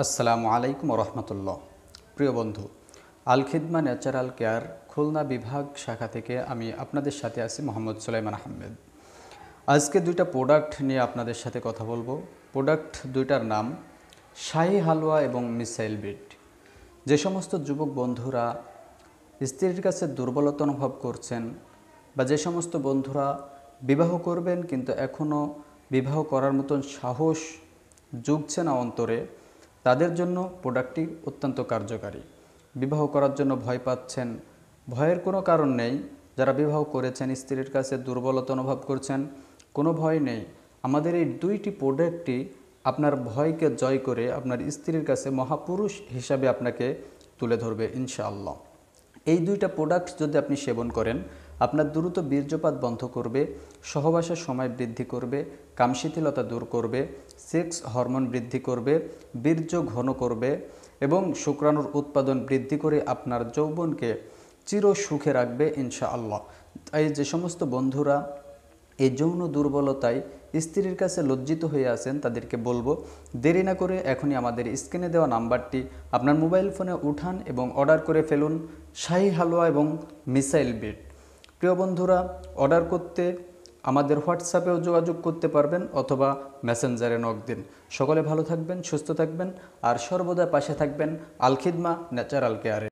আসসালামু আলাইকুম রহমতুল্লাহ। প্রিয় বন্ধু, আল খিদমা ন্যাচারাল কেয়ার খুলনা বিভাগ শাখা থেকে আমি আপনাদের সাথে আছি মোহাম্মদ সুলাইমান আহমেদ। আজকে দুইটা প্রোডাক্ট নিয়ে আপনাদের সাথে কথা বলবো। প্রোডাক্ট দুইটার নাম শাহী হালুয়া এবং মিসাইল বিট। যে সমস্ত যুবক বন্ধুরা স্ত্রীর কাছে দুর্বলতা অনুভব করছেন বা যে সমস্ত বন্ধুরা বিবাহ করবেন কিন্তু এখনও বিবাহ করার মতন সাহস জুগছে না অন্তরে, তাদের জন্য প্রোডাক্টটি অত্যন্ত কার্যকারী। বিবাহ করার জন্য ভয় পাচ্ছেন, ভয়ের কোনো কারণ নেই। যারা বিবাহ করেছেন, স্ত্রীর কাছে দুর্বলতা অনুভব করছেন, কোনো ভয় নেই। আমাদের এই দুইটি প্রোডাক্টটি আপনার ভয়কে জয় করে আপনার স্ত্রীর কাছে মহাপুরুষ হিসাবে আপনাকে তুলে ধরবে ইনশাআল্লাহ। এই দুইটা প্রোডাক্ট যদি আপনি সেবন করেন, আপনার দ্রুত বীর্যপাত বন্ধ করবে, সহবাসের সময় বৃদ্ধি করবে, কামশিথিলতা দূর করবে, সেক্স হরমোন বৃদ্ধি করবে, বীর্য ঘন করবে এবং শুক্রাণুর উৎপাদন বৃদ্ধি করে আপনার যৌবনকে চির সুখে রাখবে ইনশাআল্লাহ। তাই যে সমস্ত বন্ধুরা এই যৌন দুর্বলতায় স্ত্রীর কাছে লজ্জিত হয়ে আছেন, তাদেরকে বলবো দেরি না করে এখনই আমাদের স্ক্রিনে দেওয়া নাম্বারটি আপনার মোবাইল ফোনে উঠান এবং অর্ডার করে ফেলুন শাহী হালুয়া এবং মিসাইল বিট। প্রিয় বন্ধুরা, অর্ডার করতে আমাদের হোয়াটসঅ্যাপেও যোগাযোগ করতে পারবেন অথবা মেসেঞ্জারে নক দিন। সকলে ভালো থাকবেন, সুস্থ থাকবেন আর সর্বদা পাশে থাকবেন আল খিদমা ন্যাচারাল কেয়ারে।